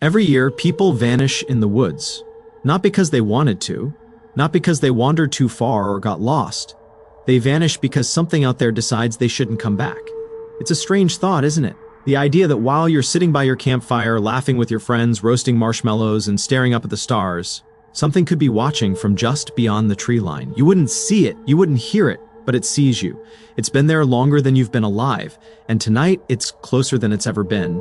Every year, people vanish in the woods. Not because they wanted to, not because they wandered too far or got lost. They vanish because something out there decides they shouldn't come back. It's a strange thought, isn't it? The idea that while you're sitting by your campfire, laughing with your friends, roasting marshmallows, and staring up at the stars, something could be watching from just beyond the tree line. You wouldn't see it, you wouldn't hear it, but it sees you. It's been there longer than you've been alive, and tonight it's closer than it's ever been.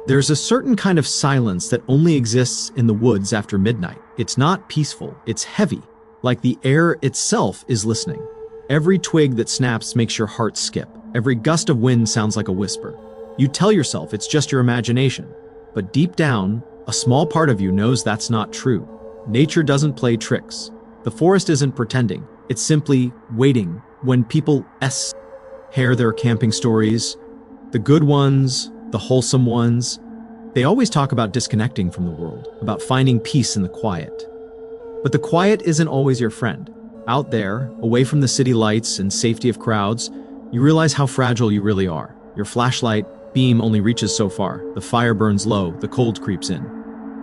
There's a certain kind of silence that only exists in the woods after midnight. It's not peaceful, it's heavy, like the air itself is listening. Every twig that snaps makes your heart skip. Every gust of wind sounds like a whisper. You tell yourself it's just your imagination, but deep down, a small part of you knows that's not true. Nature doesn't play tricks. The forest isn't pretending. It's simply waiting. When people share their camping stories, the good ones, the wholesome ones, they always talk about disconnecting from the world, about finding peace in the quiet. But the quiet isn't always your friend. Out there, away from the city lights and safety of crowds, you realize how fragile you really are. Your flashlight beam only reaches so far. The fire burns low, the cold creeps in.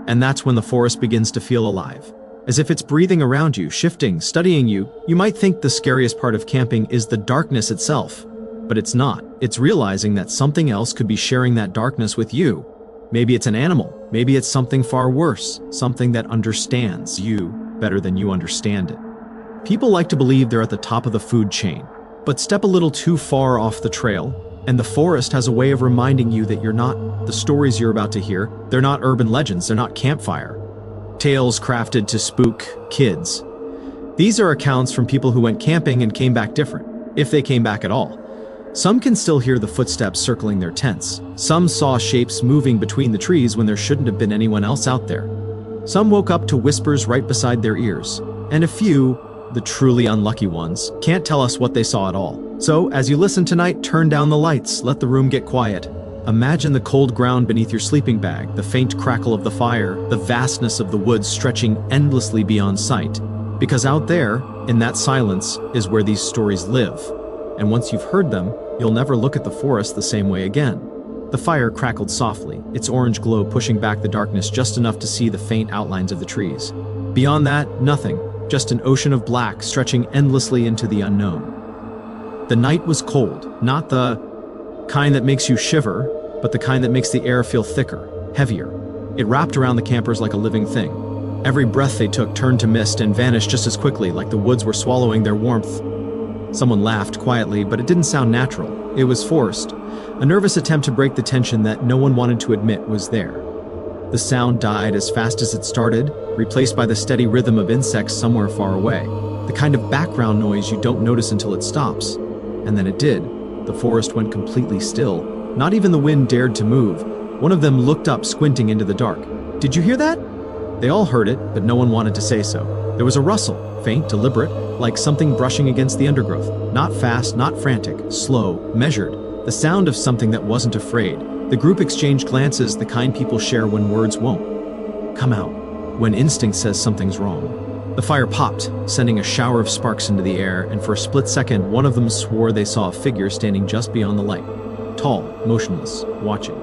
And that's when the forest begins to feel alive. As if it's breathing around you, shifting, studying you. You might think the scariest part of camping is the darkness itself, but it's not. It's realizing that something else could be sharing that darkness with you. Maybe it's an animal. Maybe it's something far worse, something that understands you better than you understand it. People like to believe they're at the top of the food chain, but step a little too far off the trail, and the forest has a way of reminding you that you're not. The stories you're about to hear, they're not urban legends, they're not campfire tales crafted to spook kids. These are accounts from people who went camping and came back different, if they came back at all. Some can still hear the footsteps circling their tents. Some saw shapes moving between the trees when there shouldn't have been anyone else out there. Some woke up to whispers right beside their ears. And a few, the truly unlucky ones, can't tell us what they saw at all. So, as you listen tonight, turn down the lights, let the room get quiet. Imagine the cold ground beneath your sleeping bag, the faint crackle of the fire, the vastness of the woods stretching endlessly beyond sight. Because out there, in that silence, is where these stories live. And once you've heard them, you'll never look at the forest the same way again. The fire crackled softly, its orange glow pushing back the darkness just enough to see the faint outlines of the trees. Beyond that, nothing, just an ocean of black stretching endlessly into the unknown. The night was cold, not the kind that makes you shiver, but the kind that makes the air feel thicker, heavier. It wrapped around the campers like a living thing. Every breath they took turned to mist and vanished just as quickly, like the woods were swallowing their warmth. Someone laughed quietly, but it didn't sound natural. It was forced, a nervous attempt to break the tension that no one wanted to admit was there. The sound died as fast as it started, replaced by the steady rhythm of insects somewhere far away. The kind of background noise you don't notice until it stops. And then it did. The forest went completely still. Not even the wind dared to move. One of them looked up, squinting into the dark. "Did you hear that?" They all heard it, but no one wanted to say so. There was a rustle, faint, deliberate, like something brushing against the undergrowth. Not fast, not frantic, slow, measured. The sound of something that wasn't afraid. The group exchanged glances, the kind people share when words won't come out, when instinct says something's wrong. The fire popped, sending a shower of sparks into the air, and for a split second, one of them swore they saw a figure standing just beyond the light. Tall, motionless, watching.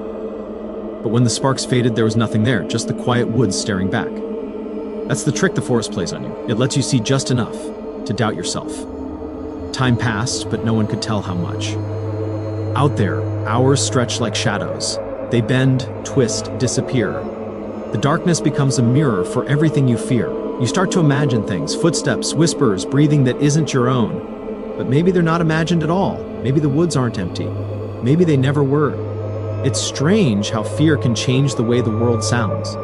But when the sparks faded, there was nothing there, just the quiet woods staring back. That's the trick the forest plays on you. It lets you see just enough to doubt yourself. Time passed, but no one could tell how much. Out there, hours stretch like shadows. They bend, twist, disappear. The darkness becomes a mirror for everything you fear. You start to imagine things, footsteps, whispers, breathing that isn't your own. But maybe they're not imagined at all. Maybe the woods aren't empty. Maybe they never were. It's strange how fear can change the way the world sounds.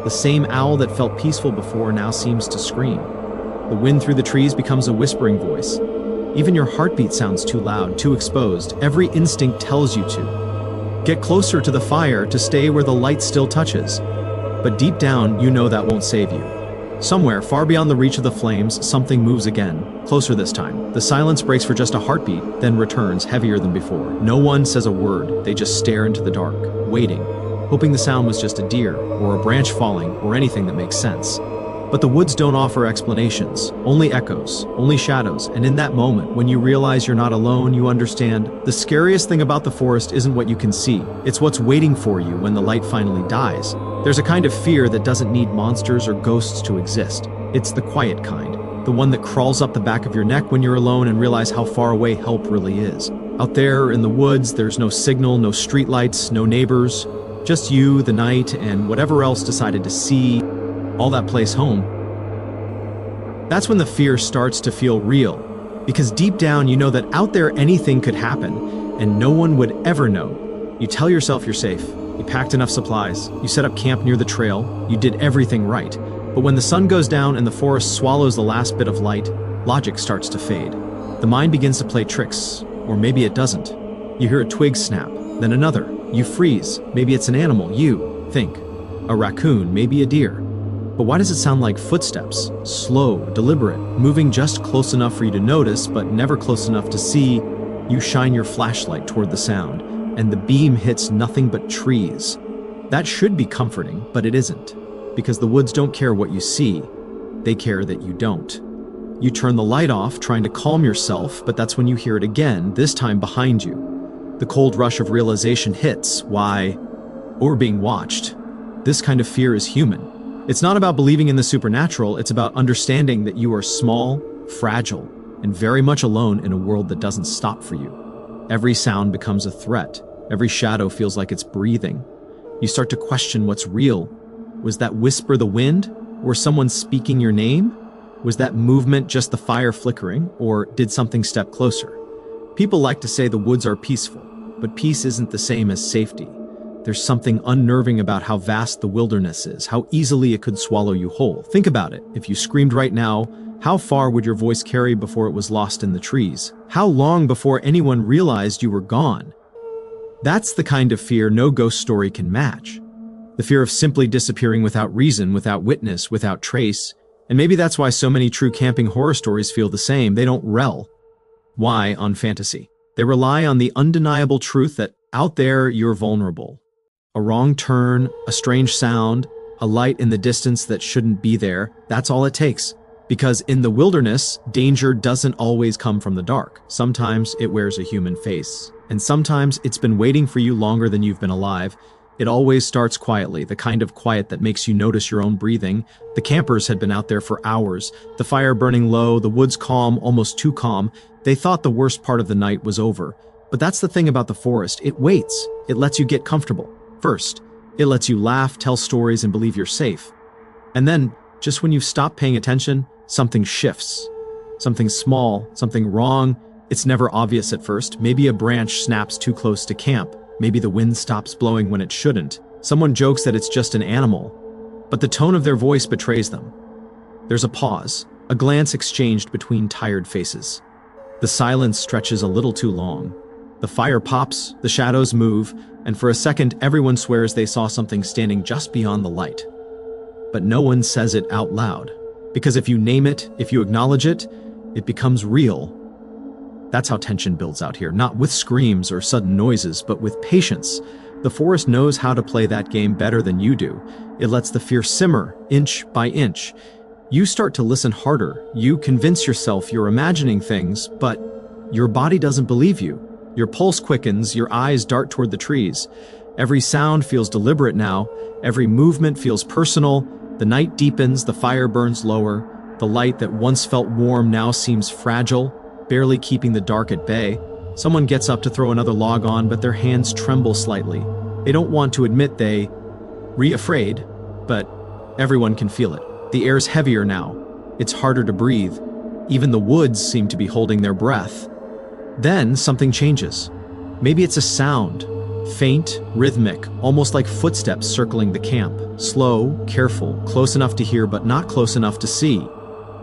The same owl that felt peaceful before now seems to scream. The wind through the trees becomes a whispering voice. Even your heartbeat sounds too loud, too exposed. Every instinct tells you to. Get closer to the fire, to stay where the light still touches. But deep down, you know that won't save you. Somewhere, far beyond the reach of the flames, something moves again, closer this time. The silence breaks for just a heartbeat, then returns, heavier than before. No one says a word, they just stare into the dark, waiting, hoping the sound was just a deer, or a branch falling, or anything that makes sense. But the woods don't offer explanations, only echoes, only shadows, and in that moment, when you realize you're not alone, you understand the scariest thing about the forest isn't what you can see, it's what's waiting for you when the light finally dies. There's a kind of fear that doesn't need monsters or ghosts to exist. It's the quiet kind, the one that crawls up the back of your neck when you're alone and realize how far away help really is. Out there in the woods, there's no signal, no streetlights, no neighbors, just you, the night, and whatever else decided to see all that place home. That's when the fear starts to feel real, because deep down you know that out there anything could happen, and no one would ever know. You tell yourself you're safe, you packed enough supplies, you set up camp near the trail, you did everything right. But when the sun goes down and the forest swallows the last bit of light, logic starts to fade. The mind begins to play tricks, or maybe it doesn't. You hear a twig snap, then another. You freeze, maybe it's an animal, you think. A raccoon, maybe a deer. But why does it sound like footsteps? Slow, deliberate, moving just close enough for you to notice, but never close enough to see. You shine your flashlight toward the sound, and the beam hits nothing but trees. That should be comforting, but it isn't. Because the woods don't care what you see, they care that you don't. You turn the light off, trying to calm yourself, but that's when you hear it again, this time behind you. The cold rush of realization hits. Why? We're being watched. This kind of fear is human. It's not about believing in the supernatural, it's about understanding that you are small, fragile, and very much alone in a world that doesn't stop for you. Every sound becomes a threat. Every shadow feels like it's breathing. You start to question what's real. Was that whisper the wind? Or someone speaking your name? Was that movement just the fire flickering? Or did something step closer? People like to say the woods are peaceful, but peace isn't the same as safety. There's something unnerving about how vast the wilderness is, how easily it could swallow you whole. Think about it. If you screamed right now, how far would your voice carry before it was lost in the trees? How long before anyone realized you were gone? That's the kind of fear no ghost story can match. The fear of simply disappearing without reason, without witness, without trace. And maybe that's why so many true camping horror stories feel the same. They don't rely on fantasy. They rely on the undeniable truth that out there you're vulnerable. A wrong turn, a strange sound, a light in the distance that shouldn't be there, that's all it takes. Because in the wilderness, danger doesn't always come from the dark. Sometimes it wears a human face. And sometimes it's been waiting for you longer than you've been alive. It always starts quietly, the kind of quiet that makes you notice your own breathing. The campers had been out there for hours, the fire burning low, the woods calm, almost too calm. They thought the worst part of the night was over. But that's the thing about the forest, it waits. It lets you get comfortable. First, it lets you laugh, tell stories, and believe you're safe. And then, just when you've stopped paying attention, something shifts. Something small, something wrong. It's never obvious at first. Maybe a branch snaps too close to camp. Maybe the wind stops blowing when it shouldn't. Someone jokes that it's just an animal, but the tone of their voice betrays them. There's a pause, a glance exchanged between tired faces. The silence stretches a little too long. The fire pops, the shadows move, and for a second everyone swears they saw something standing just beyond the light. But no one says it out loud, because if you name it, if you acknowledge it, it becomes real. That's how tension builds out here, not with screams or sudden noises, but with patience. The forest knows how to play that game better than you do. It lets the fear simmer, inch by inch. You start to listen harder. You convince yourself you're imagining things, but your body doesn't believe you. Your pulse quickens, your eyes dart toward the trees. Every sound feels deliberate now. Every movement feels personal. The night deepens, the fire burns lower. The light that once felt warm now seems fragile, barely keeping the dark at bay. Someone gets up to throw another log on, but their hands tremble slightly. They don't want to admit afraid, but everyone can feel it. The air's heavier now. It's harder to breathe. Even the woods seem to be holding their breath. Then something changes. Maybe it's a sound. Faint, rhythmic, almost like footsteps circling the camp. Slow, careful, close enough to hear but not close enough to see.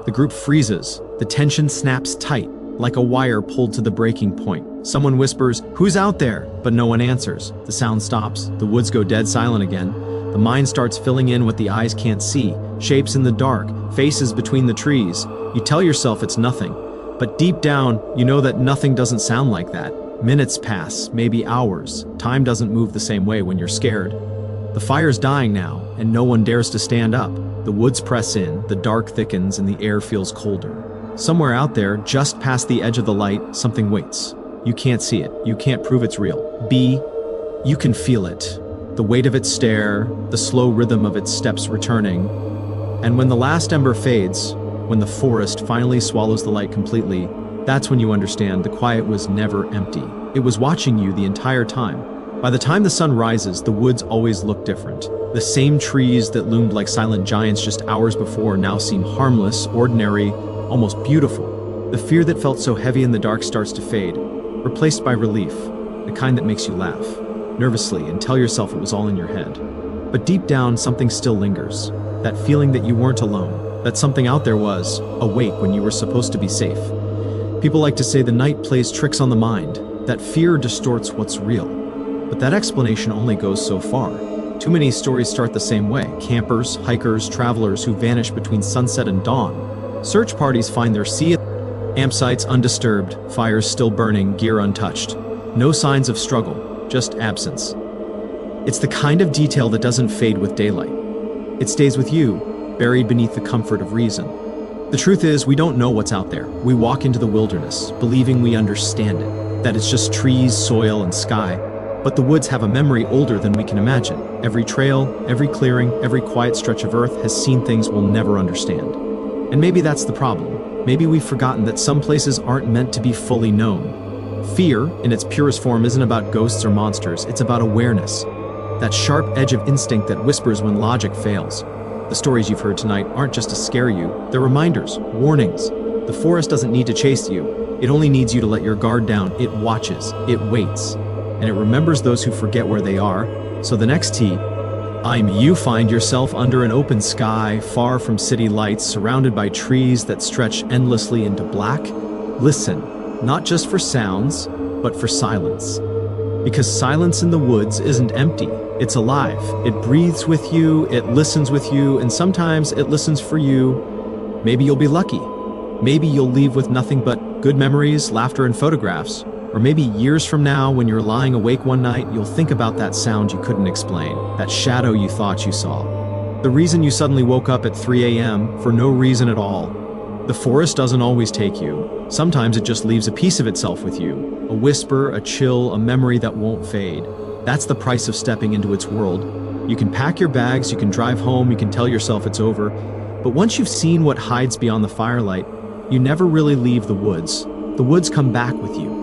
The group freezes. The tension snaps tight, like a wire pulled to the breaking point. Someone whispers, "Who's out there?" But no one answers. The sound stops. The woods go dead silent again. The mind starts filling in what the eyes can't see. Shapes in the dark, faces between the trees. You tell yourself it's nothing. But deep down, you know that nothing doesn't sound like that. Minutes pass, maybe hours. Time doesn't move the same way when you're scared. The fire's dying now, and no one dares to stand up. The woods press in, the dark thickens, and the air feels colder. Somewhere out there, just past the edge of the light, something waits. You can't see it. You can't prove it's real. You can feel it. The weight of its stare, the slow rhythm of its steps returning. And when the last ember fades, when the forest finally swallows the light completely, that's when you understand the quiet was never empty. It was watching you the entire time. By the time the sun rises, the woods always look different. The same trees that loomed like silent giants just hours before now seem harmless, ordinary, almost beautiful. The fear that felt so heavy in the dark starts to fade, replaced by relief, the kind that makes you laugh, nervously, and tell yourself it was all in your head. But deep down, something still lingers. That feeling that you weren't alone, that something out there was awake when you were supposed to be safe. People like to say the night plays tricks on the mind, that fear distorts what's real. But that explanation only goes so far. Too many stories start the same way. Campers, hikers, travelers who vanish between sunset and dawn. Search parties find their campsites undisturbed, fires still burning, gear untouched. No signs of struggle, just absence. It's the kind of detail that doesn't fade with daylight. It stays with you, buried beneath the comfort of reason. The truth is, we don't know what's out there. We walk into the wilderness, believing we understand it, that it's just trees, soil, and sky. But the woods have a memory older than we can imagine. Every trail, every clearing, every quiet stretch of earth has seen things we'll never understand. And maybe that's the problem. Maybe we've forgotten that some places aren't meant to be fully known. Fear, in its purest form, isn't about ghosts or monsters, it's about awareness. That sharp edge of instinct that whispers when logic fails. The stories you've heard tonight aren't just to scare you, they're reminders, warnings. The forest doesn't need to chase you, it only needs you to let your guard down. It watches, it waits. And it remembers those who forget where they are. So the next you find yourself under an open sky, far from city lights, surrounded by trees that stretch endlessly into black. Listen, not just for sounds, but for silence. Because silence in the woods isn't empty, it's alive. It breathes with you, it listens with you, and sometimes it listens for you. Maybe you'll be lucky. Maybe you'll leave with nothing but good memories, laughter, and photographs. Or maybe years from now, when you're lying awake one night, you'll think about that sound you couldn't explain, that shadow you thought you saw. The reason you suddenly woke up at 3 a.m. for no reason at all. The forest doesn't always take you. Sometimes it just leaves a piece of itself with you. A whisper, a chill, a memory that won't fade. That's the price of stepping into its world. You can pack your bags, you can drive home, you can tell yourself it's over. But once you've seen what hides beyond the firelight, you never really leave the woods. The woods come back with you.